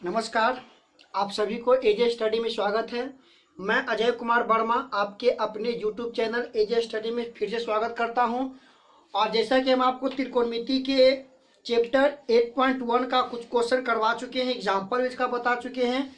नमस्कार। आप सभी को एजे स्टडी में स्वागत है। मैं अजय कुमार वर्मा आपके अपने यूट्यूब चैनल एजे स्टडी में फिर से स्वागत करता हूं। और जैसा कि हम आपको त्रिकोणमिति के चैप्टर 8.1 का कुछ क्वेश्चन करवा चुके हैं, एग्जाम्पल इसका बता चुके हैं।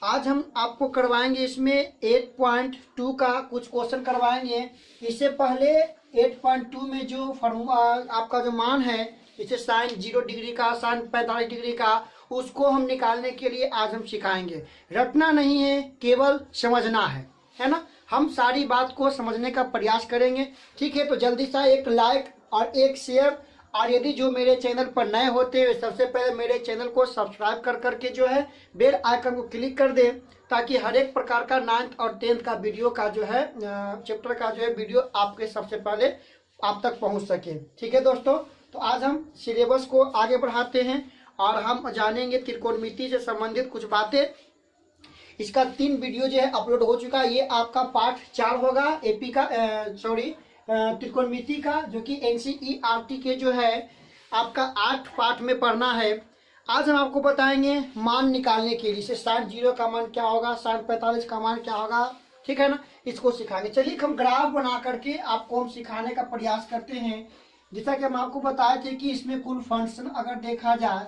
आज हम आपको करवाएंगे इसमें 8.2 का कुछ क्वेश्चन करवाएंगे। इससे पहले 8.2 में जो फॉर्मूला आपका जो मान है, जैसे साइन 0 डिग्री का, साइन 45 डिग्री का, उसको हम निकालने के लिए आज हम सिखाएंगे। रटना नहीं है, केवल समझना है ना। हम सारी बात को समझने का प्रयास करेंगे। ठीक है, तो जल्दी से एक लाइक और एक शेयर, और यदि जो मेरे चैनल पर नए होते हैं सबसे पहले मेरे चैनल को सब्सक्राइब कर करके जो है बेल आइकन को क्लिक कर दें, ताकि हर एक प्रकार का 9th और 10th का वीडियो का जो है चैप्टर का जो है वीडियो आपके सबसे पहले आप तक पहुंच सके। ठीक है दोस्तों, तो आज हम सिलेबस को आगे बढ़ाते हैं और हम जानेंगे त्रिकोणमिति से संबंधित कुछ बातें। इसका 3 वीडियो जो है अपलोड हो चुका है। ये आपका पार्ट 4 होगा एपी का त्रिकोणमिति का, जो कि एनसीईआरटी के जो है आपका 8 पार्ट में पढ़ना है। आज हम आपको बताएंगे मान निकालने के लिए, साइन 0 का मान क्या होगा, साइन 45 का मान क्या होगा। ठीक है ना, इसको सिखाएंगे। चलिए हम ग्राफ बना करके आपको हम सिखाने का प्रयास करते हैं। जैसा कि हम आपको बताए थे कि इसमें कुल फंक्शन अगर देखा जाए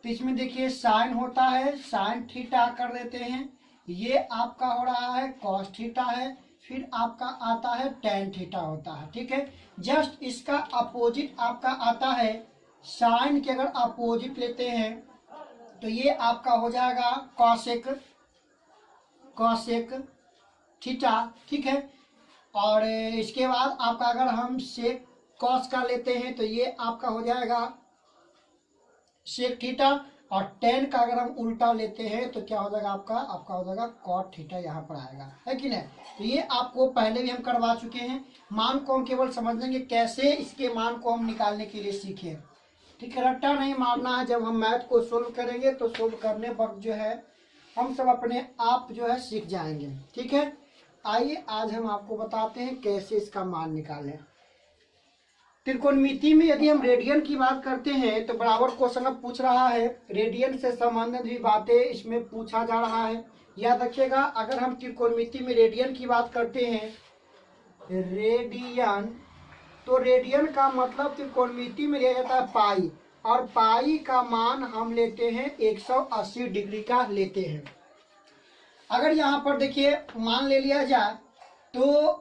तो इसमें देखिए साइन होता है, साइन थीटा कर देते हैं, ये आपका हो रहा है कॉस थीटा है, फिर आपका आता है टेन थीटा होता है। ठीक है, जस्ट इसका अपोजिट आपका आता है साइन के, अगर अपोजिट लेते हैं तो ये आपका हो जाएगा कॉसेक थीटा। ठीक है, और इसके बाद आपका अगर हम सेक कॉस का लेते हैं तो ये आपका हो जाएगा सेक थीटा, और टेन का अगर हम उल्टा लेते हैं तो क्या हो जाएगा आपका हो जाएगा कॉट थीटा, यहाँ पर आएगा, है कि नहीं। तो ये आपको पहले भी हम करवा चुके हैं। मान को हम केवल समझ लेंगे कैसे इसके मान को हम निकालने के लिए सीखे। ठीक है, रट्टा नहीं मारना है। जब हम मैथ को सोल्व करेंगे तो सोल्व करने वक्त जो है हम सब अपने आप जो है सीख जाएंगे। ठीक है, आइए आज हम आपको बताते हैं कैसे इसका मान निकालें। त्रिकोणमिति में यदि हम रेडियन की बात करते हैं तो बराबर क्वेश्चन अब पूछ रहा है, रेडियन से संबंधित भी बातें इसमें पूछा जा रहा है। याद रखिएगा, अगर हम त्रिकोणमिति में रेडियन की बात करते हैं, रेडियन, तो रेडियन का मतलब त्रिकोणमिति में लिया जाता है पाई, और पाई का मान हम लेते हैं 180 डिग्री का लेते हैं। अगर यहाँ पर देखिए मान ले लिया जाए तो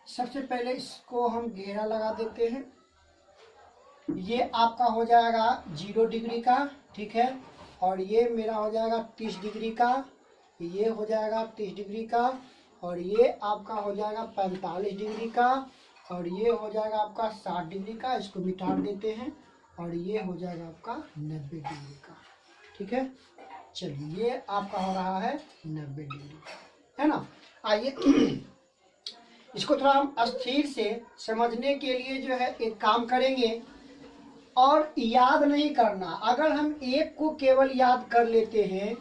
सबसे पहले इसको हम घेरा लगा देते हैं। ये आपका हो जाएगा 0 डिग्री का, ठीक है, और ये मेरा हो जाएगा 30 डिग्री का, ये हो जाएगा 30 डिग्री का, और ये आपका हो जाएगा 45 डिग्री का, और ये हो जाएगा आपका 60 डिग्री का। इसको मिटा देते हैं, और ये हो जाएगा आपका 90 डिग्री का। ठीक है, चलिए ये आपका हो रहा है 90 डिग्री, है ना। आइए इसको थोड़ा हम अस्थिर से समझने के लिए जो है एक काम करेंगे, और याद नहीं करना। अगर हम एक को केवल याद कर लेते हैं,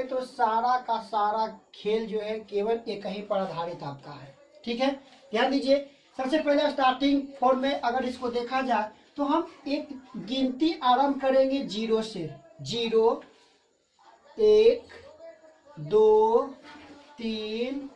तो सारा का सारा खेल जो है केवल एक ही पर आधारित आपका है। ठीक है, ध्यान दीजिए। सबसे पहले स्टार्टिंग फॉर्म में अगर इसको देखा जाए तो हम एक गिनती आरंभ करेंगे 0 से। 0, 1, 2, 3,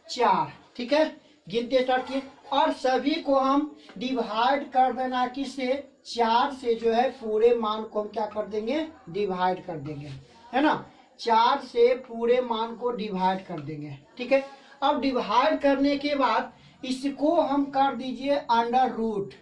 4। ठीक है, गिनती स्टार्ट किए, और सभी को हम डिवाइड कर देना किससे, 4 से जो है पूरे मान को हम क्या कर देंगे, डिवाइड कर देंगे, है ना। 4 से पूरे मान को डिवाइड कर देंगे। ठीक है, अब डिवाइड करने के बाद इसको हम कर दीजिए अंडर रूट,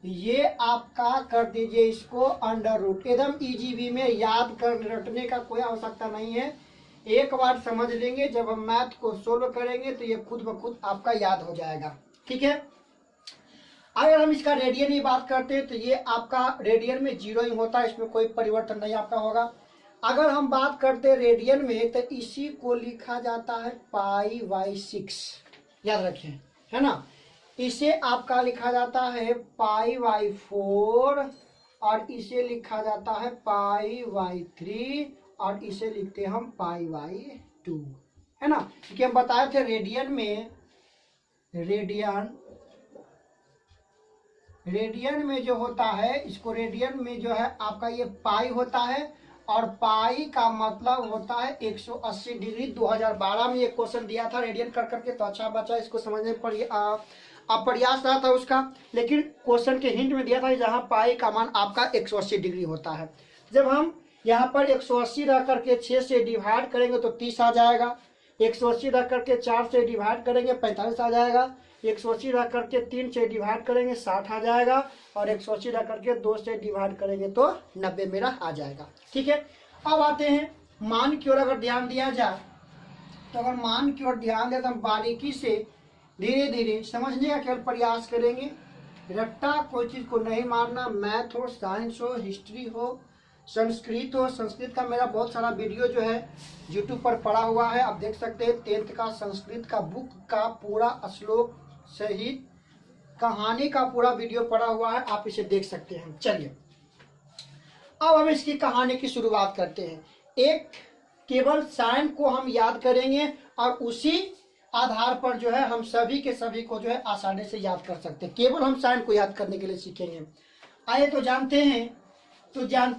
ये आपका कर दीजिए इसको अंडर रूट। एकदम इजी वे में, याद कर रटने का कोई आवश्यकता नहीं है। एक बार समझ लेंगे, जब हम मैथ को सोल्व करेंगे तो ये खुद ब खुद आपका याद हो जाएगा। ठीक है, अगर हम इसका रेडियन की बात करते हैं तो ये आपका रेडियन में 0 ही होता है, इसमें कोई परिवर्तन नहीं आपका होगा। अगर हम बात करते हैं रेडियन में तो इसी को लिखा जाता है π/6, याद रखें, है ना। इसे आपका लिखा जाता है π/4, और इसे लिखा जाता है π/3, और इसे लिखते हैं हम π/2, है ना। क्योंकि हम बताए थे रेडियन में, रेडियन रेडियन में जो होता है, इसको रेडियन में जो है आपका ये पाई होता है, और पाई का मतलब होता है 180 डिग्री। 2012 में ये क्वेश्चन दिया था रेडियन कर करके, तो अच्छा बचा, इसको समझने पर प्रयास रहा था उसका, लेकिन क्वेश्चन के हिंट में दिया था जहाँ पाई का मान आपका 180 डिग्री होता है। जब हम यहाँ पर 180 रख करके 6 से डिवाइड करेंगे तो 30 आ जाएगा, 180 रख करके 4 से डिवाइड करेंगे 45 आ जाएगा, 180 रख करके 3 से डिवाइड करेंगे 60 आ जाएगा, और 180 रख करके 2 से डिवाइड करेंगे तो 90 मेरा आ जाएगा। ठीक है, अब आते हैं मान की ओर। अगर ध्यान दिया जाए तो अगर मान की ओर ध्यान दें तो हम बारीकी से धीरे धीरे समझने का केवल प्रयास करेंगे। रट्टा कोई चीज को नहीं मारना, मैथ हो, साइंस हो, हिस्ट्री हो, संस्कृत हो। संस्कृत का मेरा बहुत सारा वीडियो जो है यूट्यूब पर पड़ा हुआ है, आप देख सकते हैं। 10th का संस्कृत का बुक का पूरा श्लोक सहित कहानी का पूरा वीडियो पड़ा हुआ है, आप इसे देख सकते हैं। चलिए अब हम इसकी कहानी की शुरुआत करते हैं। एक केवल साइन को हम याद करेंगे और उसी आधार पर जो है हम सभी के सभी को जो है आसानी से याद कर सकते हैं। केवल हम साइन को याद करने के लिए सीखेंगे। आइए तो जानते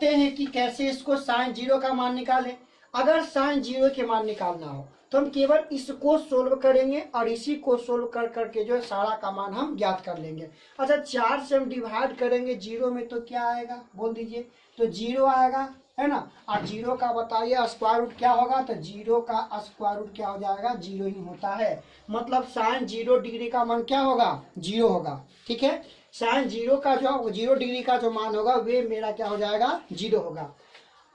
हैं कि कैसे इसको साइन जीरो का मान निकालें। अगर साइन जीरो के मान निकालना हो तो हम केवल इसको सोल्व करेंगे और इसी को सोल्व कर करके जो है सारा का मान हम ज्ञात कर लेंगे। अच्छा, 4 से हम डिवाइड करेंगे जीरो में तो क्या आएगा बोल दीजिए, तो जीरो आएगा, है ना। और जीरो का बताइए स्क्वायर रूट क्या होगा, तो जीरो का स्क्वायर रूट क्या हो जाएगा, जीरो ही होता है। मतलब साइन 0 डिग्री का मान क्या होगा, जीरो होगा। ठीक है, साइन 0 डिग्री का जो मान होगा वे मेरा क्या हो जाएगा, जीरो होगा।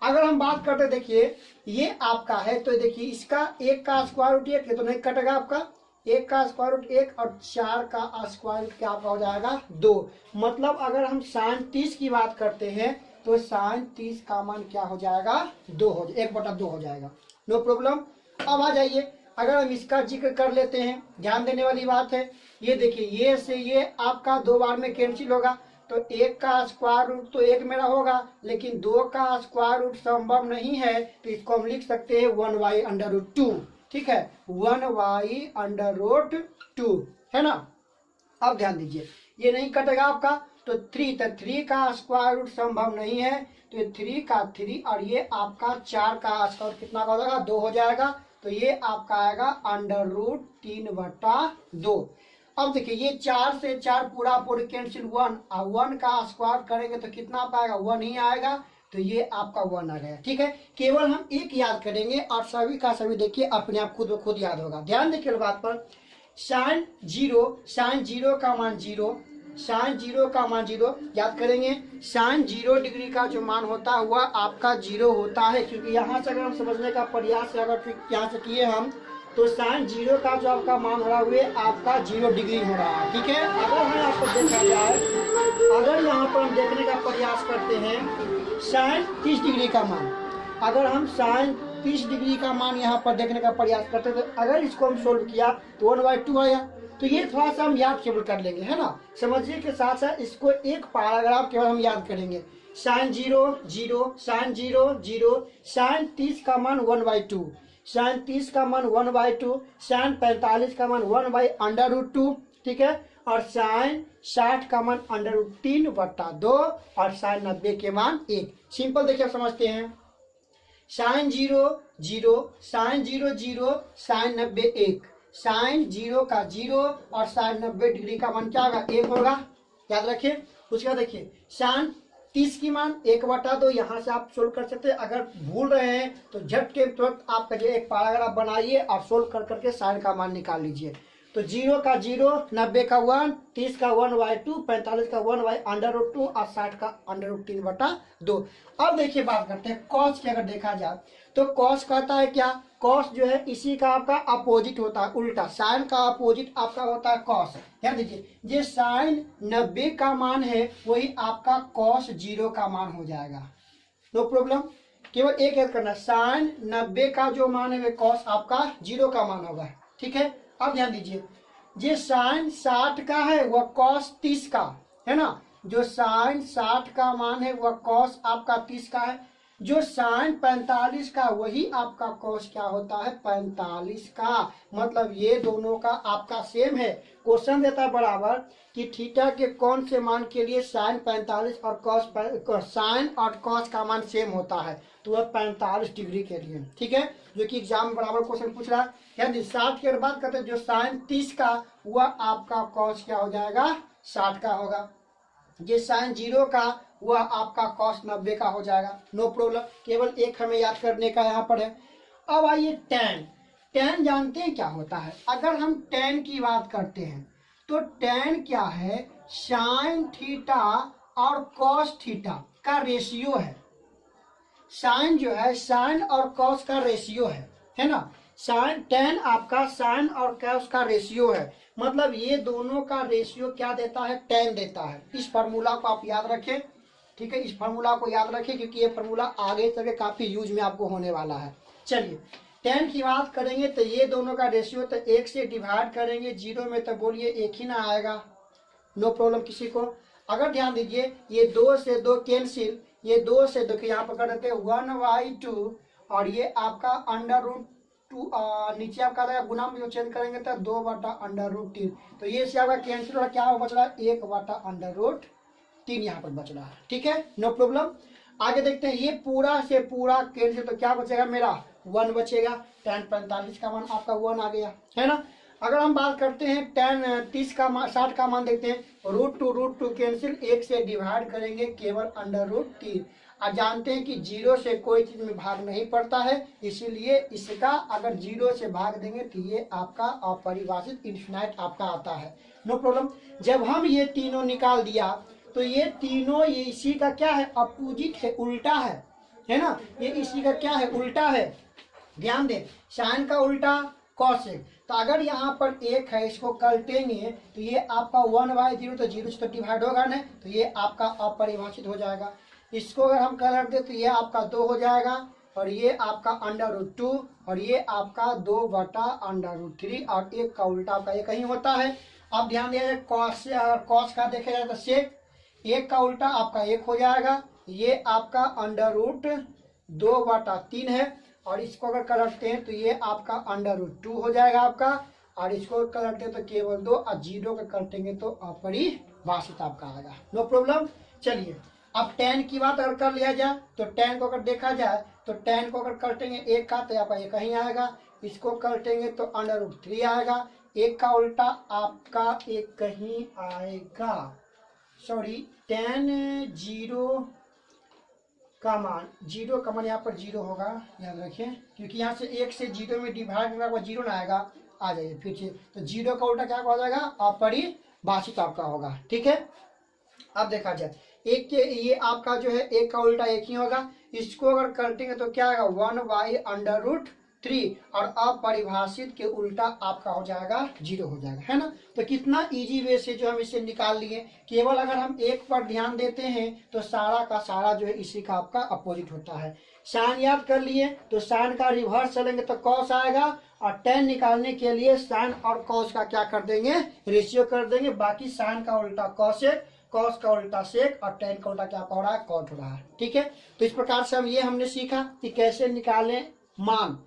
अगर हम बात करते देखिए ये आपका है, तो देखिए इसका 1 का स्क्वायर रूट 1 है तो नहीं कटेगा आपका, 1 का स्क्वायर रूट 1 और 4 का स्क्वायर रूट क्या हो जाएगा 2। मतलब अगर हम साइन 30 की बात करते हैं तो साइन 30 का मान क्या हो जाएगा, 1/2 हो जाएगा। No problem. अब आ जाइए, अगर हम इसका जिक्र कर लेते हैं, ध्यान देने वाली बात है। ये देखिए ये से ये आपका 2 बार में कैंसिल होगा, तो 1 का स्क्वायर रूट तो 1 मेरा होगा, लेकिन 2 का स्क्वायर रूट संभव नहीं है, तो इसको हम लिख सकते हैं 1/√2। ठीक है, 1/√2 है ना। अब ध्यान दीजिए ये नहीं कटेगा आपका, तो 3 का स्क्वायर रूट संभव नहीं है, तो ये 3 का 3 और ये आपका 4 का स्क्वायर कितना हो जाएगा, 2 हो जाएगा। तो ये आपका आएगा √3/2। अब देखिए ये 4 से 4 पूरा कैंसिल 1 और 1 का स्क्वायर करेंगे तो कितना पाएगा, 1 ही आएगा। तो ये आपका 1 आ गया। ठीक है, केवल हम एक याद करेंगे और सभी का सभी देखिए अपने आप खुद ब खुद याद होगा। ध्यान देखिए बात पर, साइन जीरो का मान 0, साइन 0 का मान 0 याद करेंगे। साइन 0 डिग्री का जो मान होता है वह आपका 0 होता है, क्योंकि यहाँ से अगर हम समझने का प्रयास अगर यहाँ से किए हम, तो साइन 0 का जो आपका मान हो रहा है वो आपका 0 डिग्री हो रहा है। ठीक है, अगर हम यहाँ पर देखा जाए, अगर यहाँ पर हम देखने का प्रयास करते हैं साइन 30 डिग्री का मान, अगर हम साइन 30 डिग्री का मान यहाँ पर देखने का प्रयास करते हैं, तो अगर इसको हम सोल्व किया तो 1/2 आया। तो ये थोड़ा सा हम याद केवल कर लेंगे, है ना। समझिए के साथ साथ इसको एक पैराग्राफ केवल हम याद करेंगे। साइन 0 0, साइन 0 0, साइन 30 का मान 1/2, साइन 30 का मान 1/2, साइन 45 का मान 1/√2। ठीक है, और साइन 60 का मान √3/2 और साइन 90 के मान 1। सिंपल देखिए समझते हैं, साइन 0 0, साइन 0 0, साइन 90 1, साइन 0 का 0 और साइन 90 डिग्री का मान क्या होगा, 1 होगा। याद रखिए। उसके बाद देखिए साइन 30 की मान 1/2, यहाँ से आप सोल्व कर सकते हैं। अगर भूल रहे हैं तो झट के तुरंत आप करिए, एक पैराग्राफ बनाइए और सोल्व कर करके साइन का मान निकाल लीजिए। तो 0 का 0, 90 का 1, 30 का 1/2, 45 का 1/√2 और 60 का √3/2। अब देखिए बात करते हैं कॉस की। अगर देखा जाए तो कॉस कहता है क्या, कॉस जो है इसी का आपका अपोजिट होता है, उल्टा। साइन का अपोजिट आपका होता है कॉस। ध्यान दीजिए, ये साइन 90 का मान है वही आपका कॉस 0 का मान हो जाएगा। No problem. केवल एक याद करना, साइन 90 का जो मान है वह कॉस आपका 0 का मान होगा। ठीक है, अब ध्यान दीजिए, ये साइन 60 का है वह कॉस 30 का है ना। जो साइन 60 का मान है वह कॉस आपका 30 का है। जो साइन 45 का वही आपका कॉस क्या होता है 45 का। मतलब ये दोनों का आपका सेम है। क्वेश्चन देता है बराबर कि थीटा के कौन से मान के लिए साइन 45 और कॉस साइन और कॉस का मान सेम होता है, तो वह 45 डिग्री के लिए। ठीक है, जो कि एग्जाम में बराबर क्वेश्चन पूछ रहा है। यानी 60 की अगर बात करते हैं, जो साइन 30 का वह आपका कॉस क्या हो जाएगा 60 का होगा। ये साइन 0 का वह आपका कॉस 90 का हो जाएगा। नो प्रॉब्लम, केवल एक हमें याद करने का यहाँ पर है। अब आइए टेन। टेन जानते हैं क्या होता है? अगर हम टेन की बात करते हैं तो टेन क्या है, साइन थीटा और कॉस थीटा का रेशियो है। साइन जो है साइन और कॉस का रेशियो है ना। साइन टेन आपका साइन और कॉस का रेशियो है। मतलब ये दोनों का रेशियो क्या देता है, टेन देता है। इस फार्मूला को आप याद रखें। ठीक है, इस फार्मूला को याद रखें क्योंकि ये फार्मूला आगे चल काफी यूज में आपको होने वाला है। चलिए टेन की बात करेंगे तो ये दोनों का रेशियो तो 1 से डिवाइड करेंगे, 0 में तो बोलिए 1 ही ना आएगा। नो प्रॉब्लम किसी को। अगर ध्यान दीजिए ये 2 से 2 कैंसिल, ये 2 से 2 यहाँ पर कर देते हैं 1/2 और ये आपका √2 नीचे आपका रहेगा गुना में जो चेंज करेंगे तो 2/√3। तो ये से आपका कैंसिल और क्या बच रहा है 1/√3 यहाँ पर बच रहा है। ठीक है, नो प्रॉब्लम। आगे देखते हैं, ये पूरा से पूरा कैंसिल तो क्या बचेगा मेरा 1 बचेगा। tan 45 का मान आपका 1 आ गया है ना। अगर हम बात करते हैं tan 30 का मान 60 का मान देखते हैं, √2 कैंसिल, 1 से डिवाइड करेंगे केवल √3। और जानते हैं कि 0 से कोई चीज में भाग नहीं पड़ता है, इसीलिए इसका अगर 0 से भाग देंगे तो ये आपका अपरिभाषित इन्फिनाइट आपका आता है। No problem. जब हम ये तीनों निकाल दिया तो ये तीनों ये इसी का क्या है, अपोजिट है, उल्टा है ना। ये इसी का क्या है, उल्टा है। ध्यान दें, साइन का उल्टा कॉसेक। तो अगर यहाँ पर एक है, इसको कल्टेंगे तो ये आपका 1/0 तो 0 से तो डिवाइड होगा नहीं, तो ये आपका अपरिभाषित हो जाएगा। इसको अगर हम कर दे तो ये आपका 2 हो जाएगा और ये आपका √2 और ये आपका 2/√3 और एक का उल्टा आपका ये कहीं होता है। अब ध्यान दिया जाए कॉस का देखे जाए तो सेक, एक का उल्टा आपका 1 हो जाएगा। ये आपका √2/3 है और इसको अगर करते हैं तो ये आपका √2 हो जाएगा आपका। और इसको करते हैं तो केवल 2 और 0 का कटेंगे तो अपरिभाषित आपका आएगा। No problem. चलिए अब tan की बात अगर कर लिया जाए तो tan को अगर देखा जाए तो tan को अगर कटेंगे 1 का तो आपका ये कहीं आएगा, इसको कटेंगे तो √3 आएगा। एक का उल्टा आपका एक कहीं आएगा, सॉरी tan 0 का मान 0 का मान यहाँ पर 0 होगा, याद रखिए क्योंकि यहाँ से 1 से 0 में डिवाइड होगा वो 0 ना आएगा। आ जाइए फिर से, तो 0 का उल्टा क्या हो जाएगा, अपरिभाषित आपका होगा। ठीक है, अब देखा जाए एक के ये आपका जो है एक का उल्टा एक ही होगा, इसको अगर कटेंगे तो क्या आएगा 1/√3 और अपरिभाषित के उल्टा आपका हो जाएगा 0 हो जाएगा, है ना। तो कितना इजी वे से जो हम इसे निकाल लिए। केवल अगर हम एक पर ध्यान देते हैं तो सारा का सारा जो है इसी का आपका अपोजिट होता है। साइन याद कर लिए तो साइन का रिवर्स चलेंगे तो कॉस आएगा और tan निकालने के लिए साइन और कॉस का क्या कर देंगे, रेशियो कर देंगे। बाकी साइन का उल्टा कॉसेक, कॉस का उल्टा सेक और tan का उल्टा क्या हो रहा है, कॉट हो रहा है। ठीक है, तो इस प्रकार से हम ये हमने सीखा कि कैसे निकालें मान।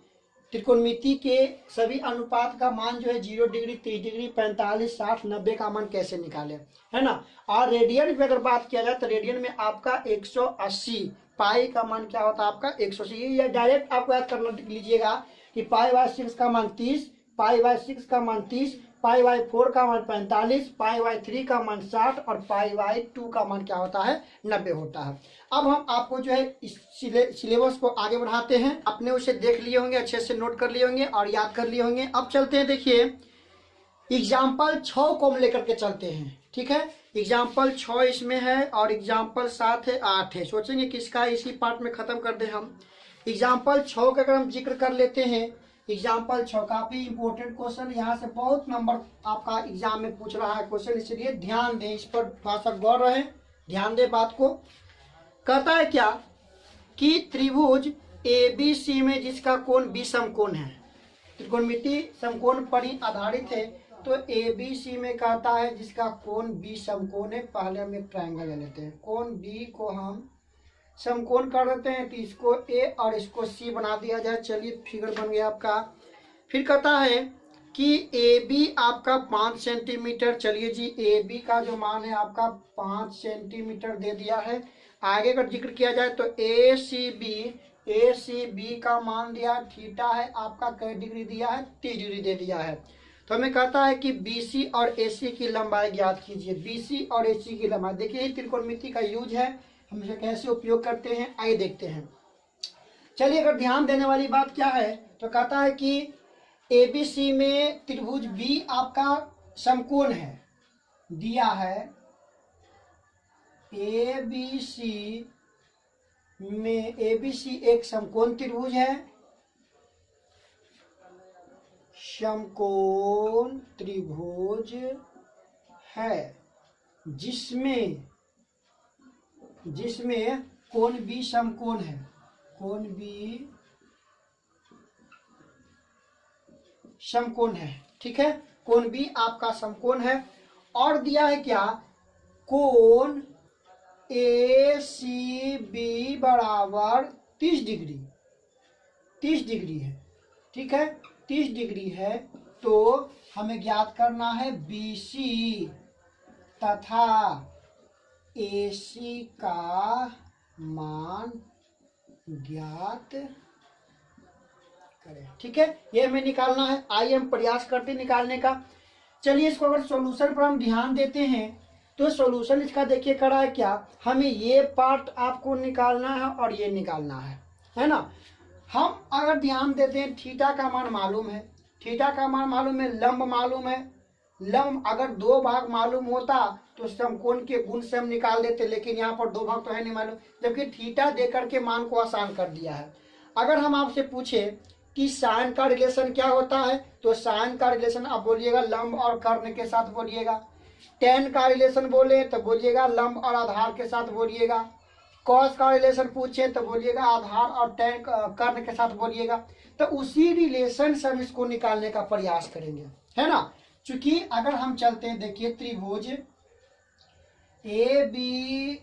त्रिकोणमिति के सभी अनुपात का मान जो है 0 डिग्री, 30 डिग्री, 45, 60, 90 का मान कैसे निकाले, है ना। और रेडियन में अगर बात किया जाए तो रेडियन में आपका 180, पाई का मान क्या होता है आपका 180। ये डायरेक्ट आपको याद करना लीजिएगा कि π/6 का मान 30, π/6 का मान 30, π/4 का मान 45, π/3 का मान 60 और π/2 का मान क्या होता है 90 होता है। अब हम आपको जो है इस सिलेबस को आगे बढ़ाते हैं। अपने उसे देख लिए होंगे, अच्छे से नोट कर लिए होंगे और याद कर लिए होंगे। अब चलते हैं, देखिए एग्जाम्पल 6 को हम लेकर के चलते हैं। ठीक है, एग्जाम्पल 6 इसमें है और एग्जाम्पल 7 है, 8 है। सोचेंगे किसका इसी पार्ट में खत्म कर दें हम। एग्जाम्पल 6 का अगर हम जिक्र कर लेते हैं, एग्जाम्पल 6 काफी इंपोर्टेंट क्वेश्चन, यहाँ से बहुत नंबर आपका एग्जाम में पूछ रहा है क्वेश्चन, इसलिए ध्यान दें, इस पर थोड़ा सा गौर रहे, ध्यान दें बात को। कहता है क्या कि त्रिभुज ABC में जिसका कोण B समकोण है, त्रिकोणमिति समकोण पर ही आधारित है, तो ABC में कहता है जिसका कोण B समकोण है। पहले हम एक ट्रायंगल ले लेते हैं, कोण B को हम समकोण कर देते हैं, तो इसको ए और इसको सी बना दिया जाए। चलिए फिगर बन गया आपका। फिर कहता है कि ए बी आपका 5 सेंटीमीटर। चलिए जी, ए बी का जो मान है आपका 5 सेंटीमीटर दे दिया है। आगे का जिक्र किया जाए तो ए सी बी का मान दिया थीटा है आपका, कै डिग्री दिया है, 30 डिग्री दे दिया है। तो हमें कहता है कि BC और AC की लंबाई ज्ञात कीजिए। BC और AC की लंबाई, देखिए ये त्रिकोणमिति का यूज है, हम इसे कैसे उपयोग करते हैं आइए देखते हैं। चलिए, अगर ध्यान देने वाली बात क्या है, तो कहता है कि ABC में त्रिभुज B आपका समकोण है, दिया है ABC में, ABC एक समकोण त्रिभुज है, समकोण त्रिभुज है, जिसमें कोण B समकोण है, कोण B समकोण है, ठीक है, कोण B आपका समकोण है। और दिया है क्या, कोण ACB बराबर 30 डिग्री, 30 डिग्री है, ठीक है, 30 डिग्री है। तो हमें ज्ञात करना है BC तथा AC का मान ज्ञात करें, ठीक है, ये हमें निकालना है। आइए हम प्रयास करते हैं निकालने का। चलिए, इसको अगर सॉल्यूशन पर हम ध्यान देते हैं तो सॉल्यूशन इसका देखिए करा है क्या, हमें ये पार्ट आपको निकालना है और ये निकालना है ना। हम अगर ध्यान देते हैं, थीटा का मान मालूम है, थीटा का मान मालूम है, लंब मालूम है। लंब अगर 2 भाग मालूम होता तो समकोण के गुण से हम निकाल देते, लेकिन यहाँ पर 2 भाग तो है नहीं मालूम, जबकि थीटा देकर के मान को आसान कर दिया है। अगर हम आपसे पूछे कि साइन का रिलेशन क्या होता है, तो साइन का रिलेशन आप बोलिएगा लंब और कर्ण के साथ बोलिएगा। टेन का रिलेशन बोले तो बोलिएगा लंब और आधार के साथ बोलिएगा। कॉस का रिलेशन पूछे तो बोलिएगा आधार और टेन कर्ण के साथ बोलिएगा। तो उसी रिलेशन से हम इसको निकालने का प्रयास करेंगे, है ना। चूंकि अगर हम चलते हैं, देखिए त्रिभुज ABC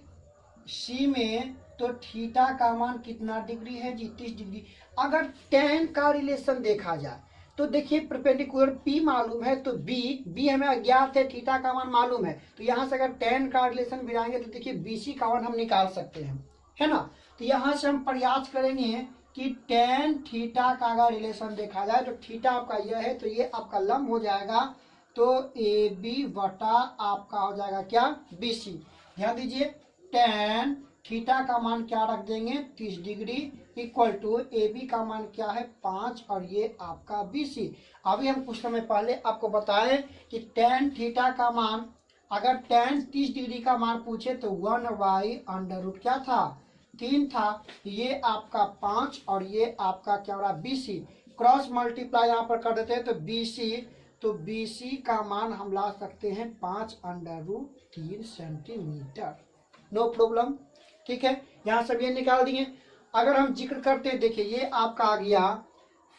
में तो थीटा का मान कितना डिग्री है जी, 30 डिग्री। अगर टेन का रिलेशन देखा जाए तो देखिए परपेंडिकुलर P मालूम है, तो B हमें अज्ञात है, थीटा का मान मालूम है, तो यहाँ से अगर टेन का रिलेशन भिड़ाएंगे तो देखिए BC का मान हम निकाल सकते हैं, है ना। तो यहाँ से हम प्रयास करेंगे कि टेन थीटा का अगर रिलेशन देखा जाए तो थीटा आपका यह है, तो ये आपका लंब हो जाएगा, तो AB बटा आपका हो जाएगा क्या, BC। ध्यान दीजिए, टेन थीटा का मान क्या रख देंगे, 30 डिग्री, इक्वल टू AB का मान क्या है, 5, और ये आपका BC। अभी हम कुछ समय पहले आपको बताएं कि टेन थीटा का मान, अगर टेन 30 डिग्री का मान पूछे तो 1/√, क्या था, 3 था, ये आपका 5 और ये आपका क्या हो रहा, BC। क्रॉस मल्टीप्लाई यहाँ पर कर देते हैं तो BC का मान हम ला सकते हैं 5√3 सेंटीमीटर, नो प्रॉब्लम, ठीक है। यहाँ सब ये निकाल दिए। अगर हम जिक्र करते हैं, देखिए ये आपका आ गया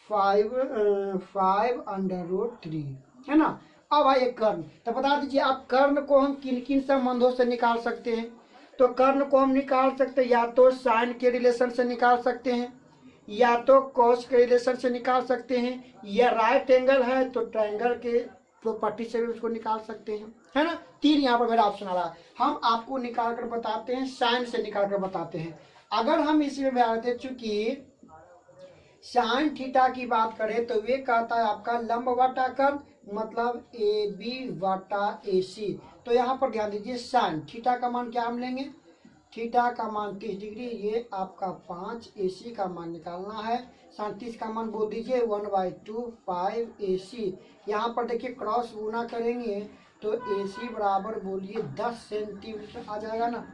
5√3, है ना। अब आइए कर्ण, तो बता दीजिए आप कर्ण को हम किन किन संबंधों से निकाल सकते हैं। तो कर्ण को हम निकाल सकते हैं या तो साइन के रिलेशन से निकाल सकते हैं, या तो कॉस के रिलेशन से निकाल सकते हैं, या राइट एंगल है तो ट्रायंगल के प्रॉपर्टी से भी उसको निकाल सकते हैं, है ना। 3 यहाँ पर मेरा ऑप्शन आ रहा है। हम आपको निकाल कर बताते हैं, साइन से निकाल कर बताते हैं। अगर हम इसमें बताते, चूंकि साइन थीटा की बात करें तो वे कहता है आपका लंब बटा कर्ण, मतलब AB बटा AC। तो यहाँ पर ध्यान दीजिए, साइन थीटा का मान क्या हम लेंगे, थीटा का मान 30 डिग्री, ये आपका 5, AC का मान निकालना है, 37 का मान बोल दीजिए 1/2 5 AC। यहाँ पर देखिए क्रॉस गुना करेंगे तो AC बराबर बोलिए 10 सेंटीमीटर आ जाएगा ना।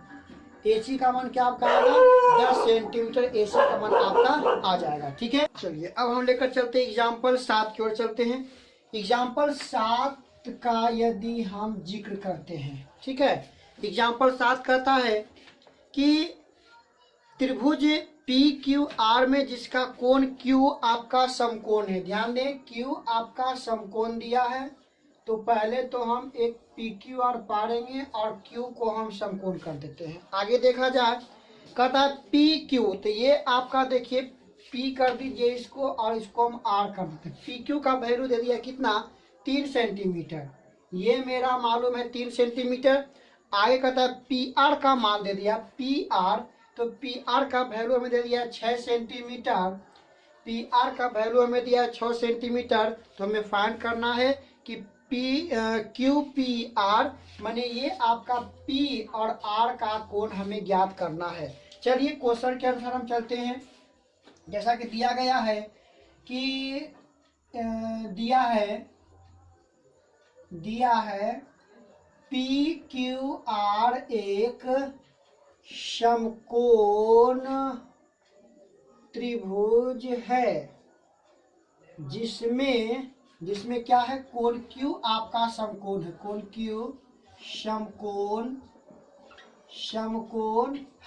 AC का मान क्या आपका आएगा, 10 सेंटीमीटर AC का मान आपका आ जाएगा, ठीक है। चलिए अब हम लेकर चलते हैं एग्जाम्पल 7 की ओर चलते हैं। एग्जाम्पल 7 का यदि हम जिक्र करते हैं, ठीक है, एग्जाम्पल 7 कहता है कि त्रिभुज PQR में जिसका कोण Q आपका समकोण है। ध्यान दें, Q आपका समकोण दिया है, तो पहले तो हम एक PQR पाड़ेंगे और Q को हम समकोण कर देते हैं। आगे देखा जाए कहता है पी क्यू, तो ये आपका देखिए पी कर दीजिए इसको और इसको हम आर कर देते हैं। पी क्यू का वैल्यू दे दिया कितना 3 सेंटीमीटर, ये मेरा मालूम है 3 सेंटीमीटर। आगे कहता है पी आर का मान दे दिया पी आर, तो पी आर का वैल्यू हमें दे दिया 6 सेंटीमीटर। पी आर का वैल्यू हमें दिया 6 सेंटीमीटर, तो हमें फाइंड करना है कि पी क्यू पी आर माने ये आपका पी और आर का कोण हमें ज्ञात करना है। चलिए क्वेश्चन के अनुसार हम चलते हैं। जैसा कि दिया गया है कि दिया है पी क्यू आर एक समकोण त्रिभुज है जिसमें क्या है कोण क्यू आपका समकोण है, कोण क्यू समकोण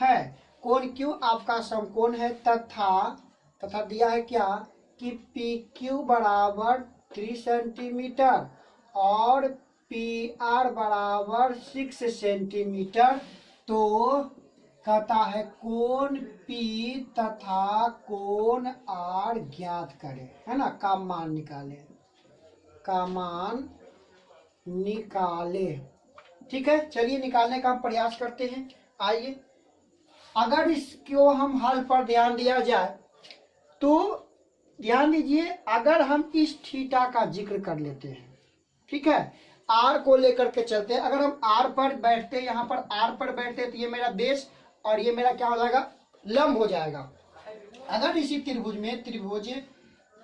है, कोण क्यू आपका समकोण है तथा दिया है क्या कि पी क्यू बराबर 3 सेंटीमीटर और पी आर बराबर 6 सेंटीमीटर। तो कहता है कोण P तथा कोण R ज्ञात करें, है ना, का मान निकाले। ठीक है, चलिए निकालने का हम प्रयास करते हैं। आइए, अगर इसको हम हल पर ध्यान दिया जाए तो ध्यान दीजिए, अगर हम इस थीटा का जिक्र कर लेते हैं, ठीक है, R को लेकर के चलते हैं। अगर हम R पर बैठते, यहाँ पर R पर बैठते तो ये मेरा बेस और ये मेरा क्या हो जाएगा लंब हो जाएगा। अगर इसी त्रिभुज में त्रिभुज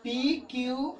पी क्यू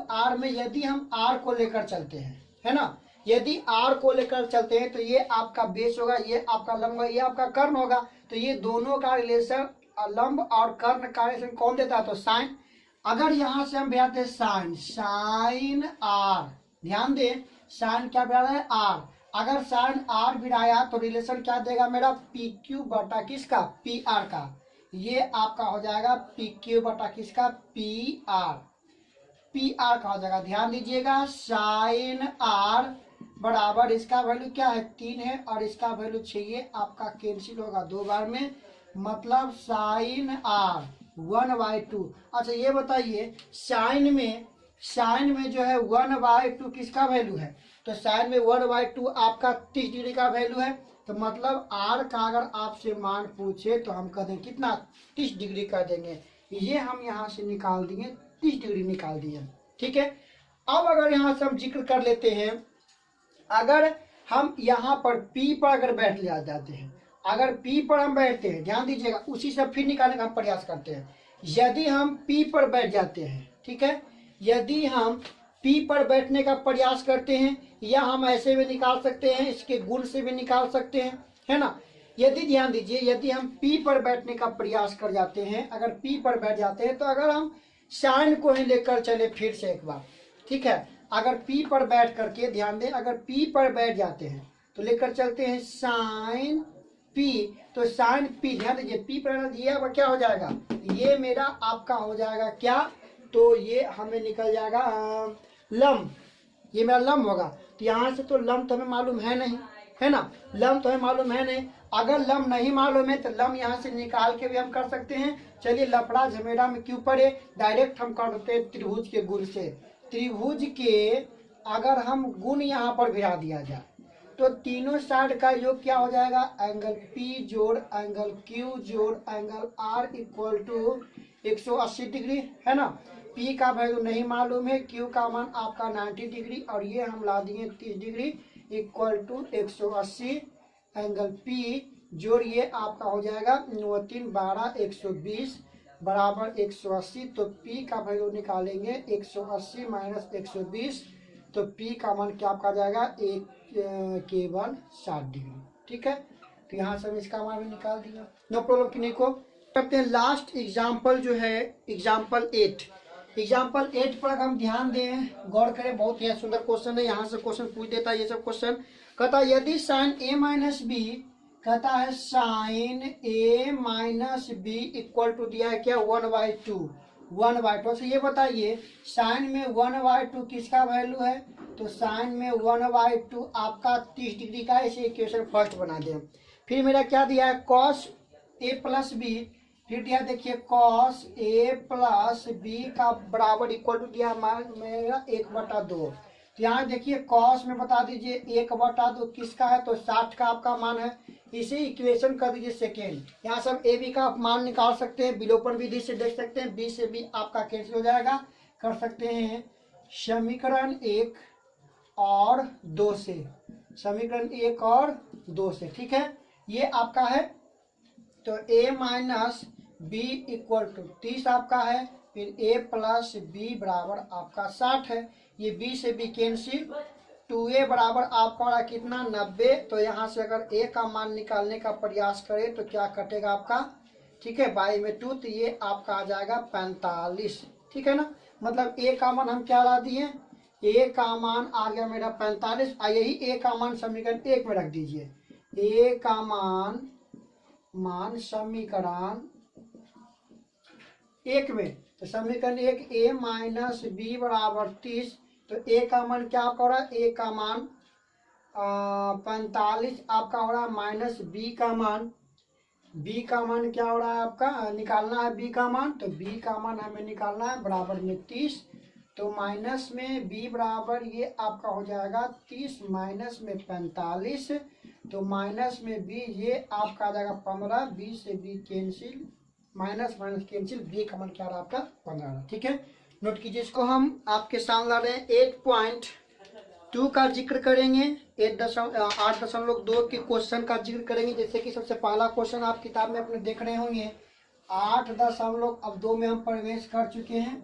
आर में यदि हम R को लेकर चलते हैं, है ना, यदि R को लेकर चलते हैं तो ये आपका बेस होगा, ये आपका लंब होगा, ये आपका कर्ण होगा। तो ये दोनों का रिलेशन लंब और कर्ण का रिलेशन कौन देता है तो साइन। अगर यहां से हम भेजते हैं साइन आर, ध्यान दें साइन क्या भेजा है आर। अगर साइन आर भिड़ाया तो रिलेशन क्या देगा मेरा पी क्यू बटा किसका पी आर का, ये आपका हो जाएगा पी क्यू बटा किसका पी आर का हो जाएगा। ध्यान दीजिएगा साइन आर बराबर इसका वैल्यू क्या है 3 है और इसका वैल्यू 6, ये आपका कैंसिल होगा 2 बार में, मतलब साइन आर 1/2। अच्छा ये बताइए साइन में जो है 1/2 किसका वैल्यू है, तो साइन में 1/2 आपका 30 डिग्री का वैल्यू है। तो मतलब आर का अगर आपसे मान पूछे तो हम कह दें कितना 30 डिग्री कर देंगे। ये हम यहाँ से निकाल दिए 30 डिग्री निकाल दिए, ठीक है। अब अगर यहाँ से हम जिक्र कर लेते हैं, अगर हम यहाँ पर P पर अगर बैठ ले जाते हैं, अगर P पर हम बैठते हैं, ध्यान दीजिएगा, उसी से फिर निकालने का हम प्रयास करते हैं। यदि हम P पर बैठ जाते हैं, ठीक है, यदि हम P पर बैठने का प्रयास करते हैं, या हम ऐसे भी निकाल सकते हैं, इसके गुण से भी निकाल सकते हैं, है ना। यदि ध्यान दीजिए, यदि हम P पर बैठने का प्रयास कर जाते हैं, अगर P पर बैठ जाते हैं, तो अगर हम साइन को ही लेकर चले फिर से एक बार, ठीक है, अगर P पर बैठ करके ध्यान दें, अगर P पर बैठ जाते हैं तो लेकर चलते हैं साइन P, तो साइन P ध्यान दीजिए P पर ये अब क्या हो जाएगा, ये मेरा आपका हो जाएगा क्या, तो ये हमें निकल जाएगा लंब, ये मेरा लंब होगा। तो यहाँ से तो लंब तो हमें मालूम है नहीं, है ना, लंब तो हमें मालूम है नहीं। अगर लंब नहीं मालूम है तो लंब यहाँ से निकाल के भी हम कर सकते हैं। चलिए लफड़ा झमेरा में क्यों पड़े, डायरेक्ट हम कर देते हैं त्रिभुज के गुण से। त्रिभुज के अगर हम गुण यहाँ पर भिड़ा दिया जाए तो तीनों साइड का योग क्या हो जाएगा, एंगल P जोड़ एंगल Q जोड़ angle R equal to 180 degree, है ना। P का वैल्यू नहीं मालूम है, Q का मान आपका 90 डिग्री और ये हम ला दिए 30 degree equal to 180 angle P जोड़ ये आपका हो जाएगा 9 3 12 120 बराबर 180। तो P का वैल्यू निकालेंगे 180 माइनस 120, तो P का मान क्या आपका जाएगा 1 केवल 60 डिग्री, ठीक है। तो यहाँ से हम इसका मान भी निकाल दिया, नो प्रॉब्लम। किन्हीं को करते हैं लास्ट एग्जाम्पल जो है एग्जाम्पल 8 पर हम ध्यान दें, गौर करें, बहुत ही सुंदर क्वेश्चन है। यहाँ से क्वेश्चन पूछ देता है ये सब क्वेश्चन। कहता है यदि साइन A माइनस बी, कहता है sine A minus B equal to दिया है क्या 1/2 से। ये बताइए साइन में 1/2 किसका वैल्यू है, तो साइन में 1/2 आपका 30 डिग्री का, इसे इक्वेशन फर्स्ट बना दें। फिर मेरा क्या दिया है, कॉस ए प्लस बी, फिर दिया देखिए कॉस ए प्लस बी का बराबर इक्वल टू दिया मेरा 1/2। तो यहाँ देखिए कॉस में बता दीजिए 1/2 किसका है, तो 60 का आपका मान है। इसे इक्वेशन कर दीजिए सेकेंड। यहाँ से हम ए बी का मान निकाल सकते हैं, विलोपन विधि से देख सकते हैं, बी से बी आपका कैंसिल हो जाएगा। कर सकते हैं समीकरण 1 और 2 से, समीकरण 1 और 2 से, ठीक है। ये आपका है तो a minus B equal to 30 आपका है, फिर a प्लस बी बराबर आपका 60 है। ये b से b कैंसिल, 2a बराबर आपका हो रहा है कितना 90। तो यहाँ से अगर a का मान निकालने का प्रयास करें तो क्या कटेगा आपका, ठीक है, 22 में 2, तो ये आपका आ जाएगा 45, ठीक है ना। मतलब a का मान हम क्या ला दिए, a का मान आ गया मेरा 45। यही a का मान समीकरण 1 में रख दीजिए। a का मान समीकरण 1 में, तो समीकरण 1 a माइनस बी बराबर 30। तो a का मान क्या आपका हो रहा है, a का मान 45 आपका हो रहा है, माइनस b का मान क्या हो रहा है आपका, निकालना है b का मान, तो b का मान हमें निकालना है बराबर में 30। तो माइनस में b बराबर ये आपका हो जाएगा 30 माइनस में 45, तो माइनस में b ये आपका आ जाएगा 15, b से b cancel, minus minus cancel, b का मान क्या रहा आपका 15, ठीक है। नोट कीजिए इसको, हम आपके सामने ला रहे हैं 8.2 का जिक्र करेंगे, 8.2 के क्वेश्चन का जिक्र करेंगे। जैसे कि सबसे पहला क्वेश्चन आप किताब में अपने देख रहे होंगे, 8.2 में हम प्रवेश कर चुके हैं।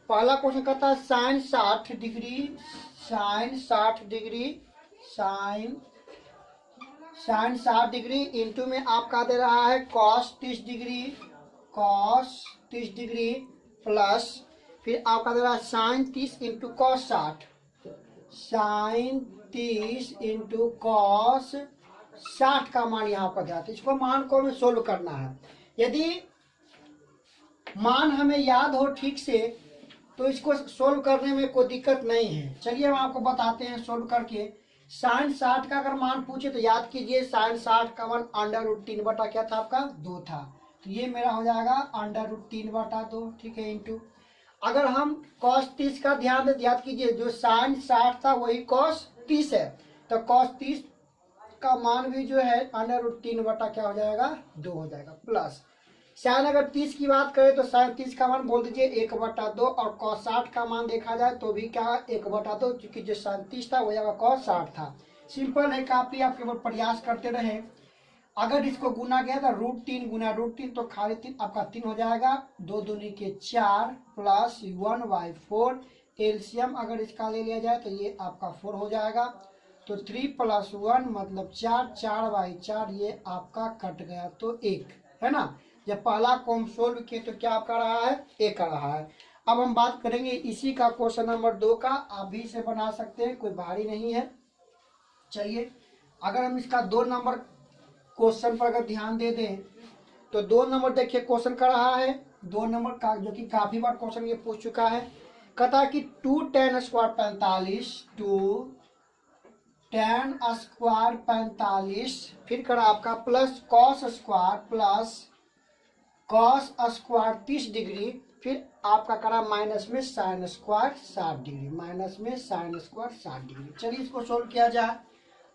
पहला क्वेश्चन कहता है sine 60 degree, sine 60 degree into में आपका दे रहा है कॉस 30 डिग्री प्लस, फिर आपका दे रहा है sine 30 into cos 60, sine 30 into cos 60 का मान यहाँ पर दिया। इसको मान को हमें सोल्व करना है। यदि मान हमें याद हो ठीक से तो इसको सोल्व करने में कोई दिक्कत नहीं है। चलिए हम आपको बताते हैं सोल्व करके। साइन 60 का अगर मान पूछे तो याद कीजिए साइन 60 का मान √3 बटा क्या था आपका 2 था, तो ये मेरा हो जाएगा √3 बटा 2, ठीक है, इंटू अगर हम cos 30 का ध्यान दे, याद कीजिए जो साइन 60 था वही cos 30 है, तो cos 30 का मान भी जो है √3 बटा क्या हो जाएगा 2 हो जाएगा, प्लस साइन अगर 30 की बात करें तो साइन 30 का मान बोल दीजिए 1/2, और cos 60 का मान देखा जाए तो भी क्या 1/2, क्योंकि जो साइन 30 था वही cos 60 था। सिंपल है, काफी आप केवल प्रयास करते रहे। अगर इसको गुना गया तो √3 गुना √3 तो खाली 3 आपका 3 हो जाएगा, 2 दूनी के 4 प्लस 1/4, एलसीएम अगर इसका ले लिया जाए तो ये आपका 4 हो जाएगा, तो 3 + 1 मतलब 4, 4/4 ये आपका कट गया तो 1 है ना। जब पहला को हम सोल्व किए तो क्या आपका रहा है 1 का रहा है। अब हम बात करेंगे इसी का क्वेश्चन नंबर 2 का, आप भी इसे बना सकते हैं, कोई भारी नहीं है। चलिए अगर हम इसका 2 नंबर क्वेश्चन पर अगर ध्यान दे दें तो 2 नंबर देखिए क्वेश्चन का रहा है, 2 नंबर का जो कि काफी बार क्वेश्चन ये पूछ चुका है। कहता है कि 2 tan² 45, 2 tan² 45, फिर करा आपका प्लस cos² 30 डिग्री, फिर आपका करा माइनस में sin² 60 डिग्री, माइनस में sin² 60 डिग्री। चलिए इसको सोल्व किया जाए।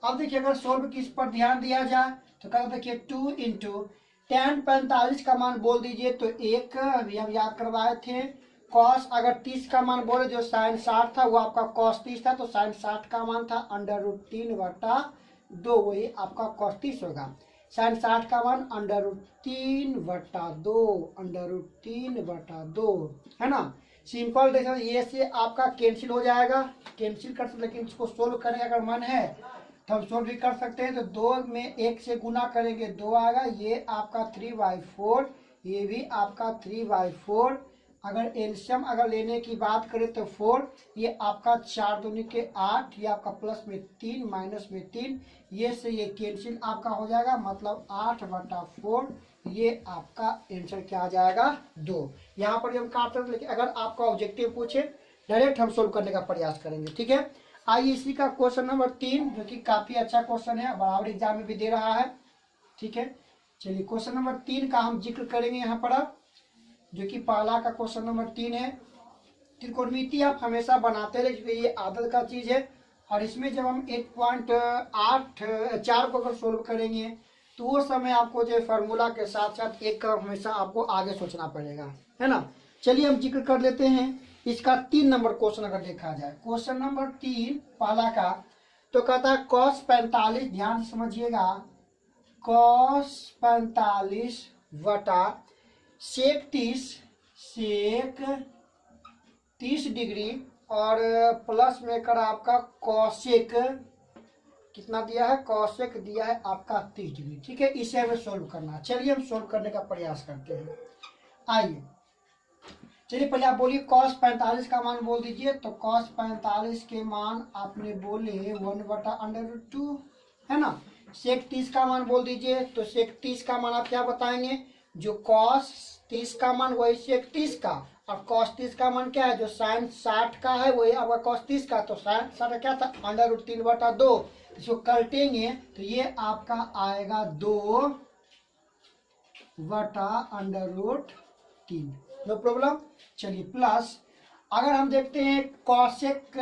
अब देखिए अगर सोल्व किस पर ध्यान दिया जाए तो क्या देखिए 2 इंटू tan 45 का मान बोल दीजिए तो 1, अभी हम याद करवाए थे। cos अगर 30 का मान बोले जो sin 60 था वो आपका cos 30 था, तो sin 60 का मान था √3 बटा 2, वही आपका cos 30 होगा। sin 60 का मान √3 बटा 2, √3 बटा 2 है ना। सिंपल देखो ये से आपका कैंसिल हो जाएगा, कैंसिल कर सकते, लेकिन इसको सोल्व करने अगर मन है तो हम सोल्व भी कर सकते हैं। तो 2 में 1 से गुना करेंगे 2 आएगा, ये आपका 3/4, ये भी आपका 3/4। अगर एलसीएम अगर लेने की बात करें तो 4, ये आपका 4 दूनी के 8, ये आपका प्लस में 3 माइनस में 3, ये से ये कैंसिल आपका हो जाएगा, मतलब 8/4, ये आपका आंसर क्या आ जाएगा 2। यहाँ पर हम काट सकते, लेकिन अगर आपका ऑब्जेक्टिव पूछे डायरेक्ट हम सोल्व करने का प्रयास करेंगे, ठीक है। आइए इसी का क्वेश्चन नंबर 3 जो कि काफी अच्छा क्वेश्चन है, बराबर एग्जाम में भी दे रहा है। ठीक है, चलिए क्वेश्चन नंबर 3 का हम जिक्र करेंगे यहाँ पर अब, जो कि पहला का क्वेश्चन नंबर 3 है। त्रिकोणमिति आप हमेशा बनाते रहे क्योंकि ये आदत का चीज है। और इसमें जब हम 8.4 को अगर सोल्व करेंगे तो वो समय आपको जो फार्मूला के साथ साथ एक का हमेशा आपको आगे सोचना पड़ेगा, है ना। चलिए हम जिक्र कर लेते हैं इसका 3 नंबर क्वेश्चन अगर देखा जाए। क्वेश्चन नंबर 3 पहला का तो कहता है cos 45, ध्यान से समझिएगा, cos 45 बटा sec 30 डिग्री और प्लस में कर आपका कॉसेक कितना दिया है, कॉसेक दिया है आपका 30 डिग्री। ठीक है, इसे हमें सोल्व करना है। चलिए हम सोल्व करने का प्रयास करते हैं। आइए, चलिए पहले आप बोलिए cos 45 का मान बोल दीजिए। तो cos 45 के मान आपने बोले 1/√2, है ना। sec 30 का मान बोल दीजिए। तो sec 30 का मान आप क्या बताएंगे, जो cos 30 का मान वही sec 30 का, और cos 30 का मान क्या है, जो sin 60 का है वही आपका cos 30 का। तो sin 60 क्या था, √3/2। इसको कल्टेंगे तो ये आपका आएगा 2/√3, नो प्रॉब्लम। चलिए प्लस अगर हम देखते हैं cosec